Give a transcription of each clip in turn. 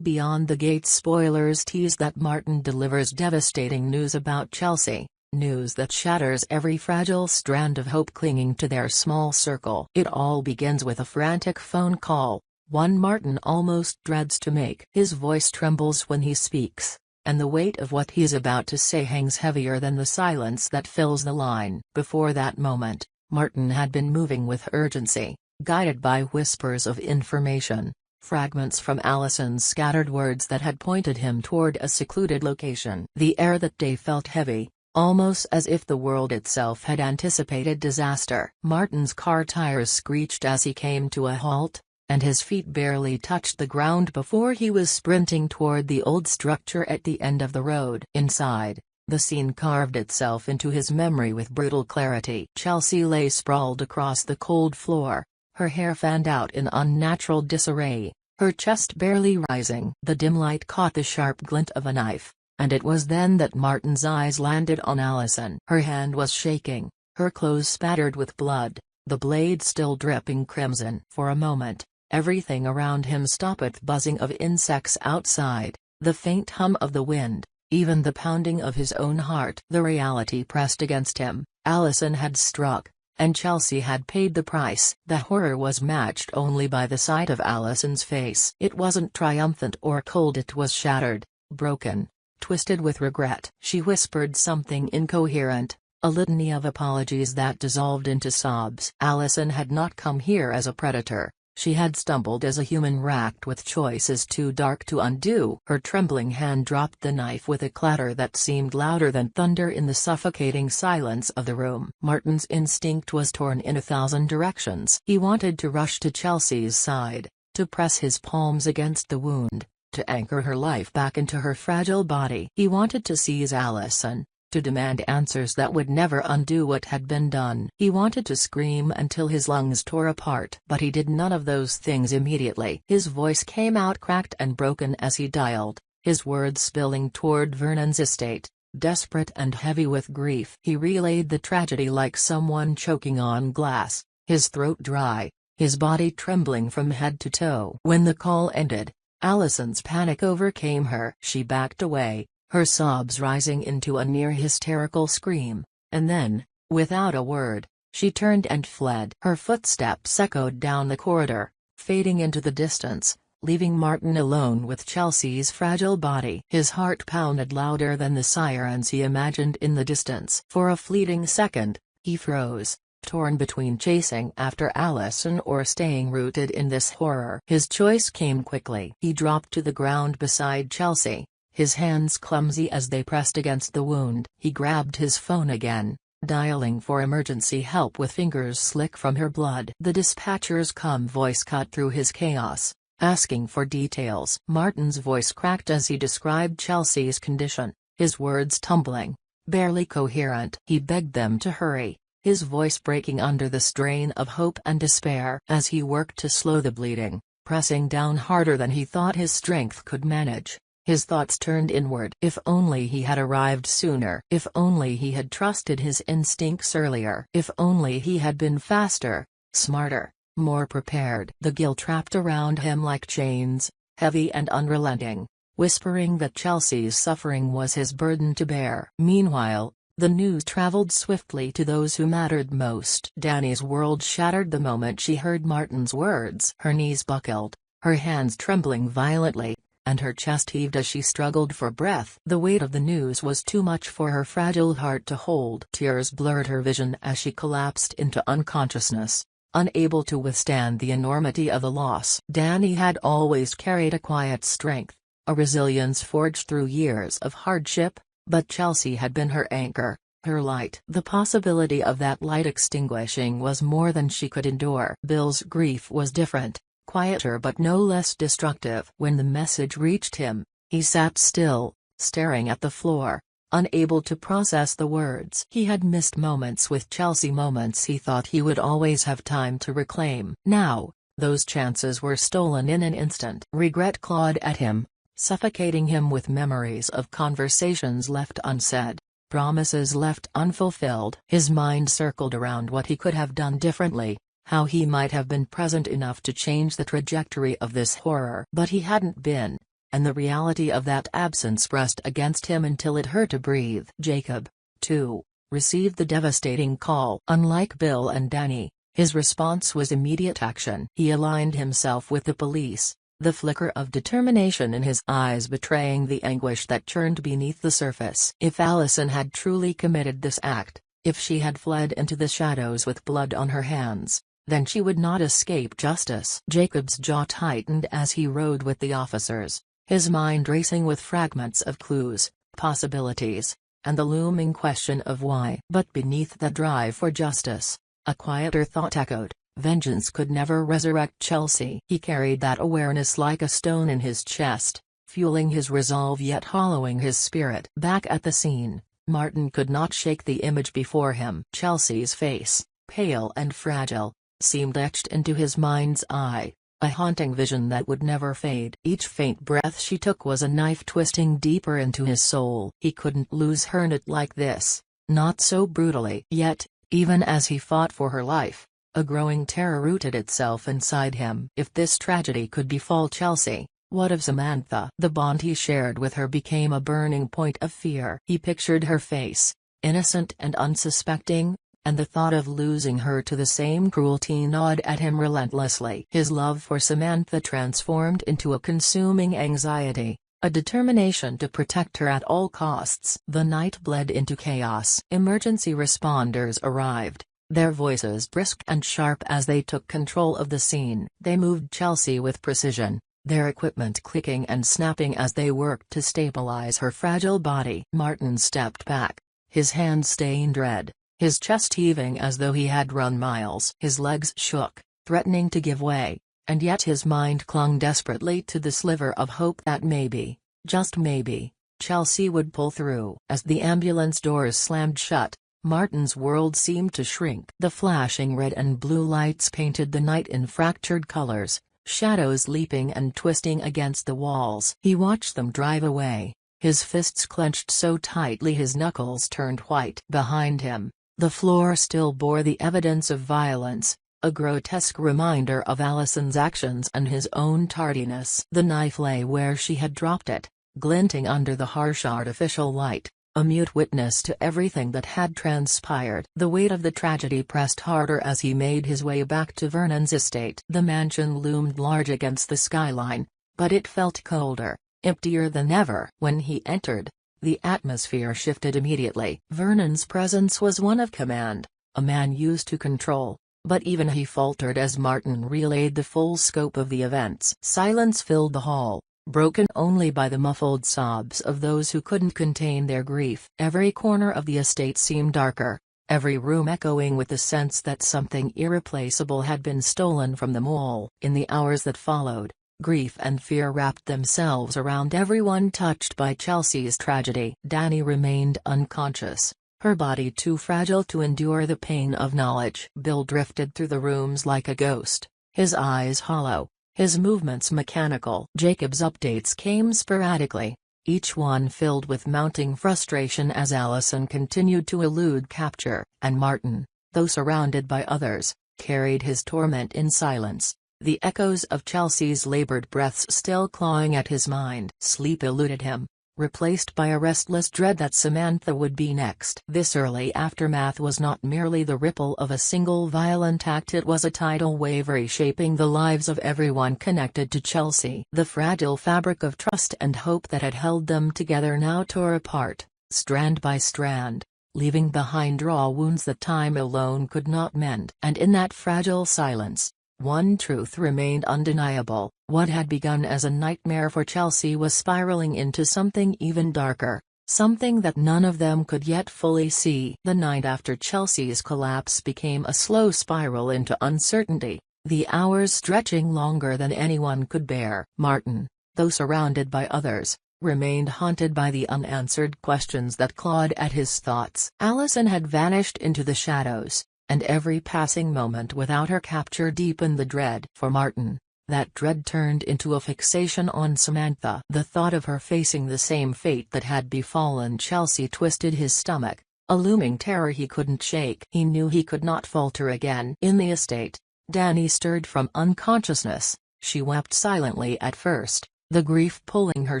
Beyond the Gates spoilers tease that Martin delivers devastating news about Chelsea, news that shatters every fragile strand of hope clinging to their small circle. It all begins with a frantic phone call, one Martin almost dreads to make. His voice trembles when he speaks, and the weight of what he's about to say hangs heavier than the silence that fills the line. Before that moment, Martin had been moving with urgency, guided by whispers of information, fragments from Allison's scattered words that had pointed him toward a secluded location. The air that day felt heavy, almost as if the world itself had anticipated disaster. Martin's car tires screeched as he came to a halt, and his feet barely touched the ground before he was sprinting toward the old structure at the end of the road. Inside, the scene carved itself into his memory with brutal clarity. Chelsea lay sprawled across the cold floor, her hair fanned out in unnatural disarray, her chest barely rising. The dim light caught the sharp glint of a knife, and it was then that Martin's eyes landed on Allison. Her hand was shaking, her clothes spattered with blood, the blade still dripping crimson. For a moment, everything around him stopped. The buzzing of insects outside, the faint hum of the wind, even the pounding of his own heart. The reality pressed against him. Allison had struck, and Chelsea had paid the price. The horror was matched only by the sight of Allison's face. It wasn't triumphant or cold, it was shattered, broken, twisted with regret. She whispered something incoherent, a litany of apologies that dissolved into sobs. Allison had not come here as a predator. She had stumbled as a human racked with choices too dark to undo. Her trembling hand dropped the knife with a clatter that seemed louder than thunder in the suffocating silence of the room. Martin's instinct was torn in 1,000 directions. He wanted to rush to Chelsea's side, to press his palms against the wound, to anchor her life back into her fragile body. He wanted to seize Allison, to demand answers that would never undo what had been done. He wanted to scream until his lungs tore apart. But he did none of those things immediately. His voice came out cracked and broken as he dialed, his words spilling toward Vernon's estate, desperate and heavy with grief. He relayed the tragedy like someone choking on glass, his throat dry, his body trembling from head to toe. When the call ended, Allison's panic overcame her. She backed away, her sobs rising into a near-hysterical scream, and then, without a word, she turned and fled. Her footsteps echoed down the corridor, fading into the distance, leaving Martin alone with Chelsea's fragile body. His heart pounded louder than the sirens he imagined in the distance. For a fleeting second, he froze, torn between chasing after Allison or staying rooted in this horror. His choice came quickly. He dropped to the ground beside Chelsea, his hands clumsy as they pressed against the wound. He grabbed his phone again, dialing for emergency help with fingers slick from her blood. The dispatcher's calm voice cut through his chaos, asking for details. Martin's voice cracked as he described Chelsea's condition, his words tumbling, barely coherent. He begged them to hurry, his voice breaking under the strain of hope and despair. As he worked to slow the bleeding, pressing down harder than he thought his strength could manage, his thoughts turned inward. If only he had arrived sooner. If only he had trusted his instincts earlier. If only he had been faster, smarter, more prepared. The guilt wrapped around him like chains, heavy and unrelenting, whispering that Chelsea's suffering was his burden to bear. Meanwhile, the news traveled swiftly to those who mattered most. Danny's world shattered the moment she heard Martin's words. Her knees buckled, her hands trembling violently, and her chest heaved as she struggled for breath. The weight of the news was too much for her fragile heart to hold. Tears blurred her vision as she collapsed into unconsciousness, unable to withstand the enormity of the loss. Danny had always carried a quiet strength, a resilience forged through years of hardship, but Chelsea had been her anchor, her light. The possibility of that light extinguishing was more than she could endure. Bill's grief was different, quieter but no less destructive. When the message reached him, he sat still, staring at the floor, unable to process the words. He had missed moments with Chelsea, moments he thought he would always have time to reclaim. Now, those chances were stolen in an instant. Regret clawed at him, suffocating him with memories of conversations left unsaid, promises left unfulfilled. His mind circled around what he could have done differently, how he might have been present enough to change the trajectory of this horror. But he hadn't been. and the reality of that absence pressed against him until it hurt to breathe. Jacob, too, received the devastating call. Unlike Bill and Danny, his response was immediate action. He aligned himself with the police, the flicker of determination in his eyes betraying the anguish that churned beneath the surface. If Allison had truly committed this act, if she had fled into the shadows with blood on her hands, then she would not escape justice. Jacob's jaw tightened as he rode with the officers, his mind racing with fragments of clues, possibilities, and the looming question of why. But beneath that drive for justice, a quieter thought echoed: vengeance could never resurrect Chelsea. He carried that awareness like a stone in his chest, fueling his resolve yet hollowing his spirit. Back at the scene, Martin could not shake the image before him. Chelsea's face, pale and fragile, seemed etched into his mind's eye, a haunting vision that would never fade. Each faint breath she took was a knife twisting deeper into his soul. He couldn't lose her not like this, not so brutally. Yet, even as he fought for her life, a growing terror rooted itself inside him. If this tragedy could befall Chelsea, what of Samantha? The bond he shared with her became a burning point of fear. He pictured her face, innocent and unsuspecting, and the thought of losing her to the same cruelty gnawed at him relentlessly. His love for Samantha transformed into a consuming anxiety, a determination to protect her at all costs. The night bled into chaos. Emergency responders arrived, their voices brisk and sharp as they took control of the scene. They moved Chelsea with precision, their equipment clicking and snapping as they worked to stabilize her fragile body. Martin stepped back, his hands stained red, his chest heaving as though he had run miles. His legs shook, threatening to give way, and yet his mind clung desperately to the sliver of hope that maybe, just maybe, Chelsea would pull through. As the ambulance doors slammed shut, Martin's world seemed to shrink. The flashing red and blue lights painted the night in fractured colors, shadows leaping and twisting against the walls. He watched them drive away, his fists clenched so tightly his knuckles turned white. Behind him, the floor still bore the evidence of violence, a grotesque reminder of Allison's actions and his own tardiness. The knife lay where she had dropped it, glinting under the harsh artificial light, a mute witness to everything that had transpired. The weight of the tragedy pressed harder as he made his way back to Vernon's estate. The mansion loomed large against the skyline, but it felt colder, emptier than ever. When he entered, the atmosphere shifted immediately. Vernon's presence was one of command, a man used to control, but even he faltered as Martin relayed the full scope of the events. Silence filled the hall, broken only by the muffled sobs of those who couldn't contain their grief. Every corner of the estate seemed darker, every room echoing with the sense that something irreplaceable had been stolen from them all. In the hours that followed, grief and fear wrapped themselves around everyone touched by Chelsea's tragedy. Danny remained unconscious, her body too fragile to endure the pain of knowledge. Bill drifted through the rooms like a ghost, his eyes hollow, his movements mechanical. Jacob's updates came sporadically, each one filled with mounting frustration as Allison continued to elude capture, and Martin, though surrounded by others, carried his torment in silence, the echoes of Chelsea's labored breaths still clawing at his mind. Sleep eluded him, replaced by a restless dread that Samantha would be next. This early aftermath was not merely the ripple of a single violent act, it was a tidal wave reshaping the lives of everyone connected to Chelsea. The fragile fabric of trust and hope that had held them together now tore apart, strand by strand, leaving behind raw wounds that time alone could not mend. And in that fragile silence, one truth remained undeniable: what had begun as a nightmare for Chelsea was spiraling into something even darker, something that none of them could yet fully see. The night after Chelsea's collapse became a slow spiral into uncertainty, the hours stretching longer than anyone could bear. Martin, though surrounded by others, remained haunted by the unanswered questions that clawed at his thoughts. Allison had vanished into the shadows, and every passing moment without her capture deepened the dread. For Martin, that dread turned into a fixation on Samantha. The thought of her facing the same fate that had befallen Chelsea twisted his stomach, a looming terror he couldn't shake. He knew he could not falter again. In the estate, Danny stirred from unconsciousness. She wept silently at first, the grief pulling her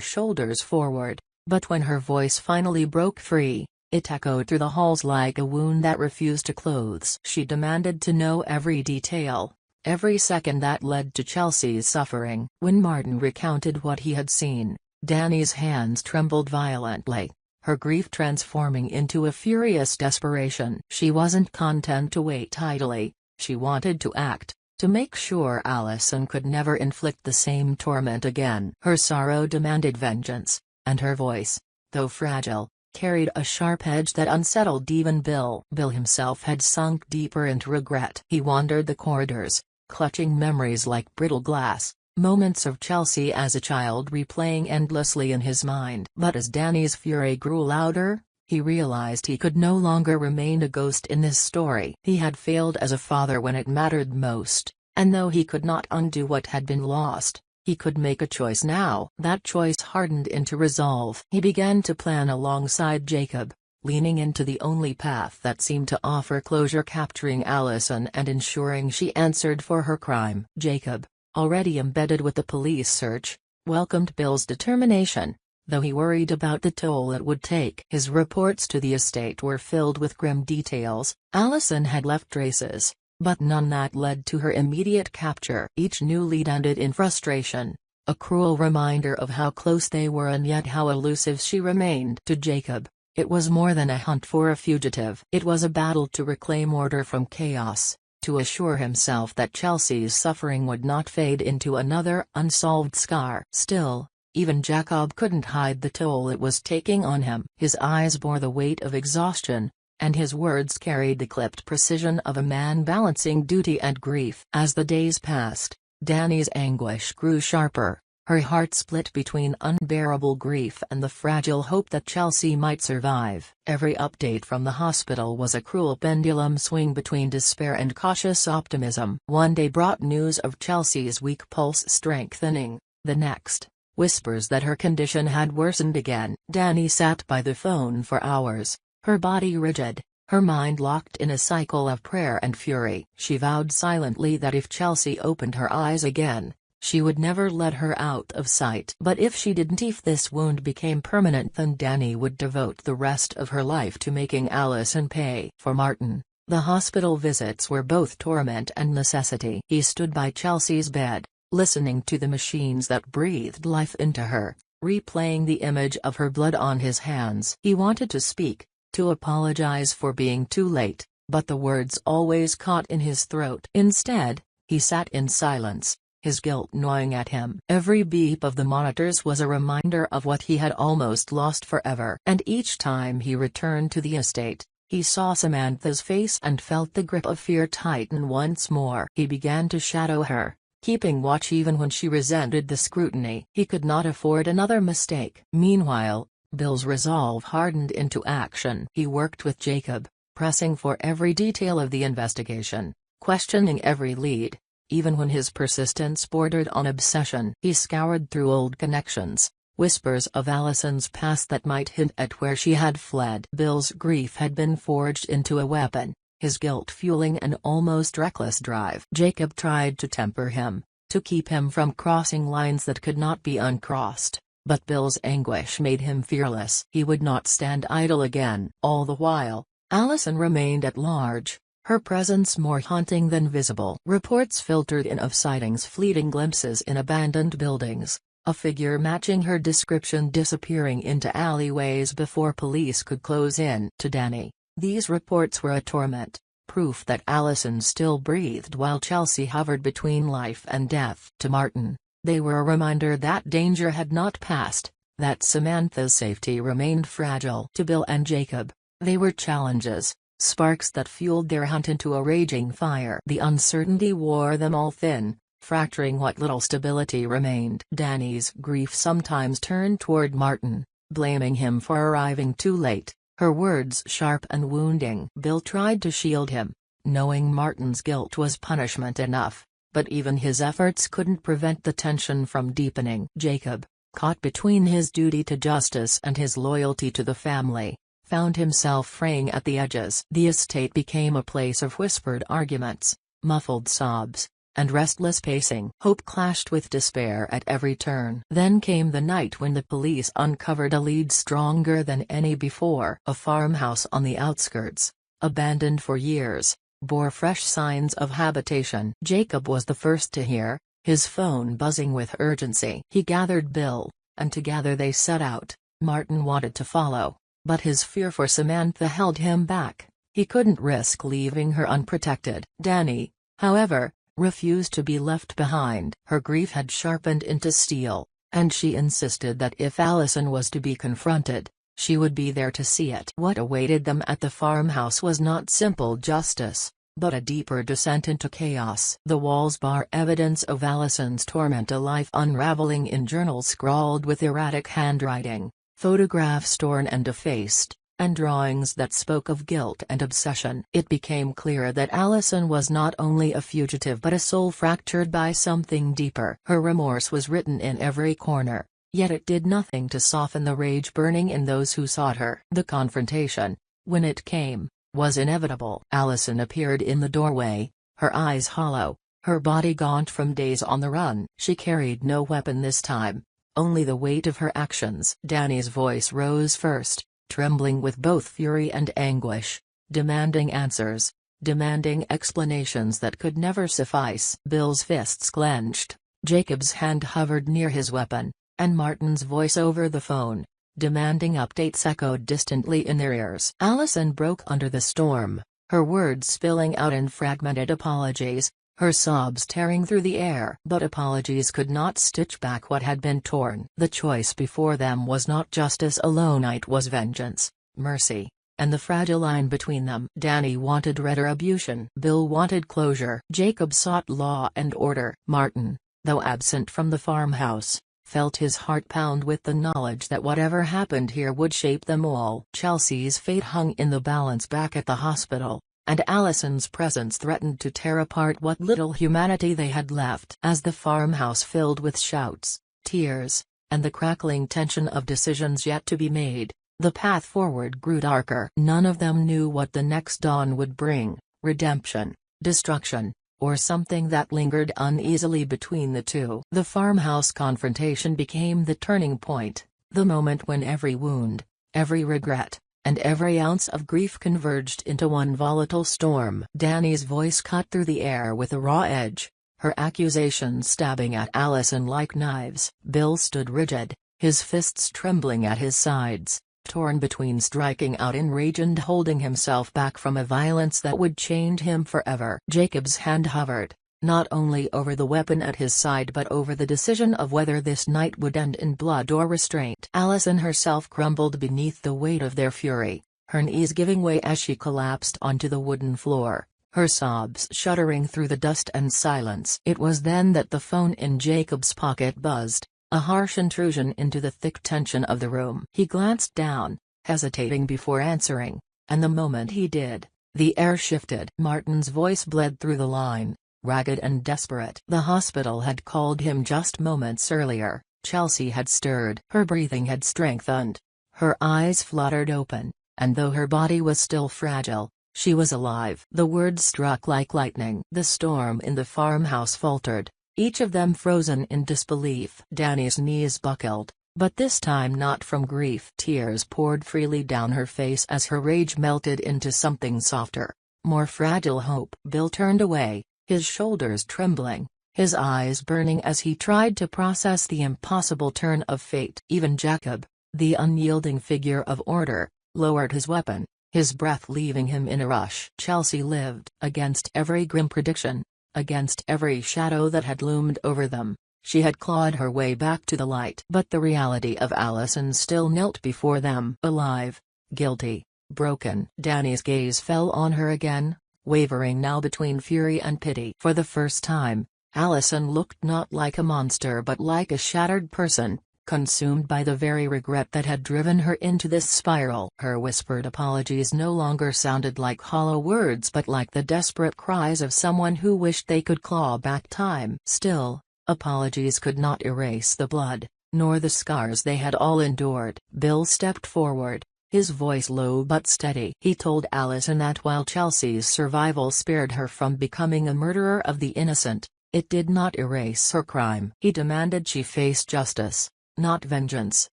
shoulders forward, but when her voice finally broke free, it echoed through the halls like a wound that refused to close. She demanded to know every detail, every second that led to Chelsea's suffering. When Martin recounted what he had seen, Danny's hands trembled violently, her grief transforming into a furious desperation. She wasn't content to wait idly, she wanted to act, to make sure Allison could never inflict the same torment again. Her sorrow demanded vengeance, and her voice, though fragile, carried a sharp edge that unsettled even Bill. Bill himself had sunk deeper into regret. He wandered the corridors, clutching memories like brittle glass, moments of Chelsea as a child replaying endlessly in his mind. But as Danny's fury grew louder, he realized he could no longer remain a ghost in this story. He had failed as a father when it mattered most, and though he could not undo what had been lost, he could make a choice now. That choice hardened into resolve. He began to plan alongside Jacob, leaning into the only path that seemed to offer closure: capturing Allison and ensuring she answered for her crime. Jacob, already embedded with the police search, welcomed Bill's determination, though he worried about the toll it would take. His reports to the estate were filled with grim details. Allison had left traces, but none that led to her immediate capture. Each new lead ended in frustration, a cruel reminder of how close they were and yet how elusive she remained. To Jacob, it was more than a hunt for a fugitive. It was a battle to reclaim order from chaos, to assure himself that Chelsea's suffering would not fade into another unsolved scar. Still, even Jacob couldn't hide the toll it was taking on him. His eyes bore the weight of exhaustion, and his words carried the clipped precision of a man balancing duty and grief. As the days passed, Danny's anguish grew sharper, her heart split between unbearable grief and the fragile hope that Chelsea might survive. Every update from the hospital was a cruel pendulum swing between despair and cautious optimism. One day brought news of Chelsea's weak pulse strengthening, the next, whispers that her condition had worsened again. Danny sat by the phone for hours, her body rigid, her mind locked in a cycle of prayer and fury. She vowed silently that if Chelsea opened her eyes again, she would never let her out of sight. But if she didn't, if this wound became permanent, then Danny would devote the rest of her life to making Allison pay. For Martin, the hospital visits were both torment and necessity. He stood by Chelsea's bed, listening to the machines that breathed life into her, replaying the image of her blood on his hands. He wanted to speak, to apologize for being too late, but the words always caught in his throat. Instead, he sat in silence, his guilt gnawing at him. Every beep of the monitors was a reminder of what he had almost lost forever. And each time he returned to the estate, he saw Samantha's face and felt the grip of fear tighten once more. He began to shadow her, keeping watch even when she resented the scrutiny. He could not afford another mistake. Meanwhile, Bill's resolve hardened into action. He worked with Jacob, pressing for every detail of the investigation, questioning every lead, even when his persistence bordered on obsession. He scoured through old connections, whispers of Allison's past that might hint at where she had fled. Bill's grief had been forged into a weapon, his guilt fueling an almost reckless drive. Jacob tried to temper him, to keep him from crossing lines that could not be uncrossed. But Bill's anguish made him fearless. He would not stand idle again. All the while, Allison remained at large, her presence more haunting than visible. Reports filtered in of sightings, fleeting glimpses in abandoned buildings, a figure matching her description disappearing into alleyways before police could close in. To Danny, these reports were a torment, proof that Allison still breathed while Chelsea hovered between life and death. To Martin, they were a reminder that danger had not passed, that Samantha's safety remained fragile. To Bill and Jacob, they were challenges, sparks that fueled their hunt into a raging fire. The uncertainty wore them all thin, fracturing what little stability remained. Danny's grief sometimes turned toward Martin, blaming him for arriving too late, her words sharp and wounding. Bill tried to shield him, knowing Martin's guilt was punishment enough. But even his efforts couldn't prevent the tension from deepening. Jacob, caught between his duty to justice and his loyalty to the family, found himself fraying at the edges. The estate became a place of whispered arguments, muffled sobs, and restless pacing. Hope clashed with despair at every turn. Then came the night when the police uncovered a lead stronger than any before. A farmhouse on the outskirts, abandoned for years, bore fresh signs of habitation. Jacob was the first to hear, his phone buzzing with urgency. He gathered Bill, and together they set out. Martin wanted to follow, but his fear for Samantha held him back. He couldn't risk leaving her unprotected. Danny, however, refused to be left behind. Her grief had sharpened into steel, and she insisted that if Allison was to be confronted, she would be there to see it. What awaited them at the farmhouse was not simple justice, but a deeper descent into chaos. The walls bar evidence of Allison's torment, a life unraveling in journals scrawled with erratic handwriting, photographs torn and defaced, and drawings that spoke of guilt and obsession. It became clear that Allison was not only a fugitive but a soul fractured by something deeper. Her remorse was written in every corner, yet it did nothing to soften the rage burning in those who sought her. The confrontation, when it came, was inevitable. Allison appeared in the doorway, her eyes hollow, her body gaunt from days on the run. She carried no weapon this time, only the weight of her actions. Danny's voice rose first, trembling with both fury and anguish, demanding answers, demanding explanations that could never suffice. Bill's fists clenched, Jacob's hand hovered near his weapon, and Martin's voice over the phone, demanding updates, echoed distantly in their ears. Allison broke under the storm, her words spilling out in fragmented apologies, her sobs tearing through the air. But apologies could not stitch back what had been torn. The choice before them was not justice alone, it was vengeance, mercy, and the fragile line between them. Danny wanted retribution. Bill wanted closure. Jacob sought law and order. Martin, though absent from the farmhouse, felt his heart pound with the knowledge that whatever happened here would shape them all. Chelsea's fate hung in the balance back at the hospital, and Allison's presence threatened to tear apart what little humanity they had left. As the farmhouse filled with shouts, tears, and the crackling tension of decisions yet to be made, the path forward grew darker. None of them knew what the next dawn would bring: redemption, destruction, or something that lingered uneasily between the two. The farmhouse confrontation became the turning point, the moment when every wound, every regret, and every ounce of grief converged into one volatile storm. Danny's voice cut through the air with a raw edge, her accusations stabbing at Allison like knives. Bill stood rigid, his fists trembling at his sides, torn between striking out in rage and holding himself back from a violence that would change him forever. Jacob's hand hovered, not only over the weapon at his side but over the decision of whether this night would end in blood or restraint. Allison herself crumbled beneath the weight of their fury, her knees giving way as she collapsed onto the wooden floor, her sobs shuddering through the dust and silence. It was then that the phone in Jacob's pocket buzzed, a harsh intrusion into the thick tension of the room. He glanced down, hesitating before answering, and the moment he did, the air shifted. Martin's voice bled through the line, ragged and desperate. The hospital had called him just moments earlier. Chelsea had stirred. Her breathing had strengthened. Her eyes fluttered open, and though her body was still fragile, she was alive. The words struck like lightning. The storm in the farmhouse faltered, each of them frozen in disbelief. Danny's knees buckled, but this time not from grief. Tears poured freely down her face as her rage melted into something softer, more fragile: hope. Bill turned away, his shoulders trembling, his eyes burning as he tried to process the impossible turn of fate. Even Jacob, the unyielding figure of order, lowered his weapon, his breath leaving him in a rush. Chelsea lived. Against every grim prediction, against every shadow that had loomed over them, she had clawed her way back to the light. But the reality of Allison still knelt before them, alive, guilty, broken. Danny's gaze fell on her again, wavering now between fury and pity. For the first time, Allison looked not like a monster but like a shattered person, consumed by the very regret that had driven her into this spiral. Her whispered apologies no longer sounded like hollow words but like the desperate cries of someone who wished they could claw back time. Still, apologies could not erase the blood, nor the scars they had all endured. Bill stepped forward, his voice low but steady. He told Allison that while Chelsea's survival spared her from becoming a murderer of the innocent, It did not erase her crime. He demanded she face justice, not vengeance,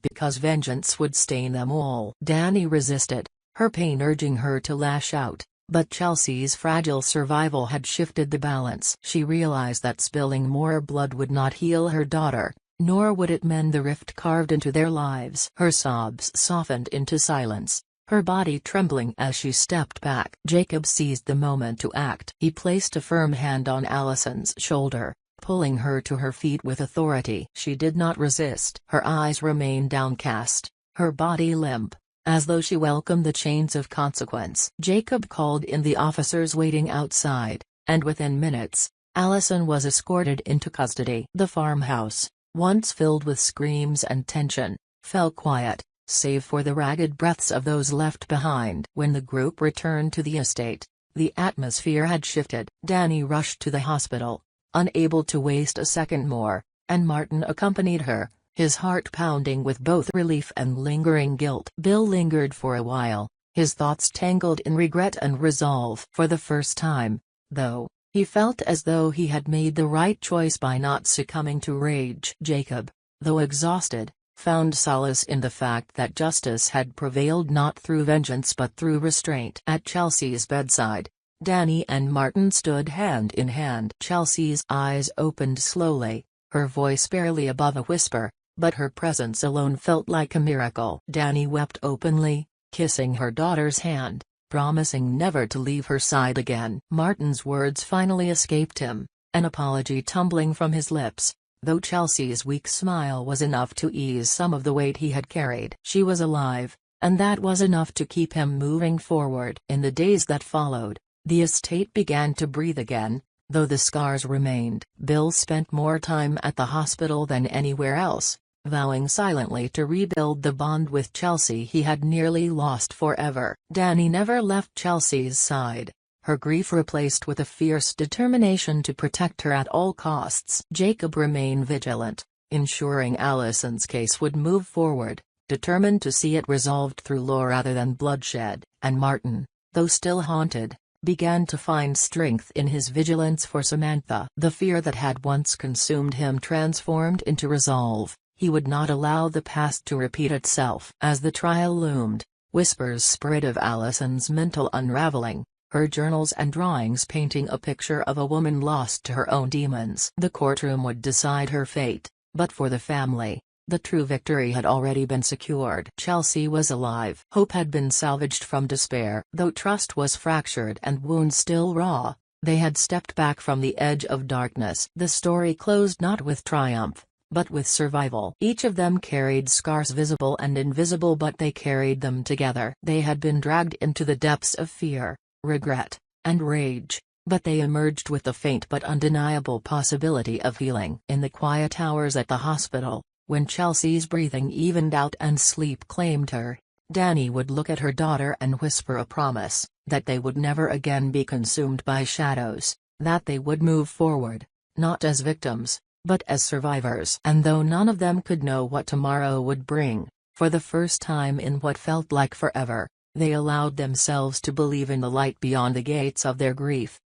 because vengeance would stain them all. Danny resisted, her pain urging her to lash out, but Chelsea's fragile survival had shifted the balance. She realized that spilling more blood would not heal her daughter, nor would it mend the rift carved into their lives. Her sobs softened into silence, her body trembling as she stepped back. Jacob seized the moment to act. He placed a firm hand on Allison's shoulder, pulling her to her feet with authority. She did not resist. Her eyes remained downcast, her body limp, as though she welcomed the chains of consequence. Jacob called in the officers waiting outside, and within minutes, Allison was escorted into custody. The farmhouse, once filled with screams and tension, fell quiet, save for the ragged breaths of those left behind. When the group returned to the estate, the atmosphere had shifted. Danny rushed to the hospital, unable to waste a second more, and Martin accompanied her, his heart pounding with both relief and lingering guilt. Bill lingered for a while, his thoughts tangled in regret and resolve. For the first time, though, he felt as though he had made the right choice by not succumbing to rage. Jacob, though exhausted, found solace in the fact that justice had prevailed not through vengeance but through restraint. At Chelsea's bedside, Danny and Martin stood hand in hand. Chelsea's eyes opened slowly, her voice barely above a whisper, but her presence alone felt like a miracle. Danny wept openly, kissing her daughter's hand, promising never to leave her side again. Martin's words finally escaped him, an apology tumbling from his lips, though Chelsea's weak smile was enough to ease some of the weight he had carried. She was alive, and that was enough to keep him moving forward. In the days that followed, the estate began to breathe again, though the scars remained. Bill spent more time at the hospital than anywhere else, vowing silently to rebuild the bond with Chelsea he had nearly lost forever. Danny never left Chelsea's side, her grief replaced with a fierce determination to protect her at all costs. Jacob remained vigilant, ensuring Allison's case would move forward, determined to see it resolved through law rather than bloodshed. And Martin, though still haunted, began to find strength in his vigilance for Samantha. The fear that had once consumed him transformed into resolve. He would not allow the past to repeat itself. As the trial loomed, whispers spread of Allison's mental unraveling, her journals and drawings painting a picture of a woman lost to her own demons. The courtroom would decide her fate, but for the family, the true victory had already been secured. Chelsea was alive. Hope had been salvaged from despair. Though trust was fractured and wounds still raw, they had stepped back from the edge of darkness. The story closed not with triumph, but with survival. Each of them carried scars visible and invisible, but they carried them together. They had been dragged into the depths of fear, regret, and rage, but they emerged with the faint but undeniable possibility of healing. In the quiet hours at the hospital, when Chelsea's breathing evened out and sleep claimed her, Danny would look at her daughter and whisper a promise, that they would never again be consumed by shadows, that they would move forward, not as victims, but as survivors. And though none of them could know what tomorrow would bring, for the first time in what felt like forever, they allowed themselves to believe in the light beyond the gates of their grief.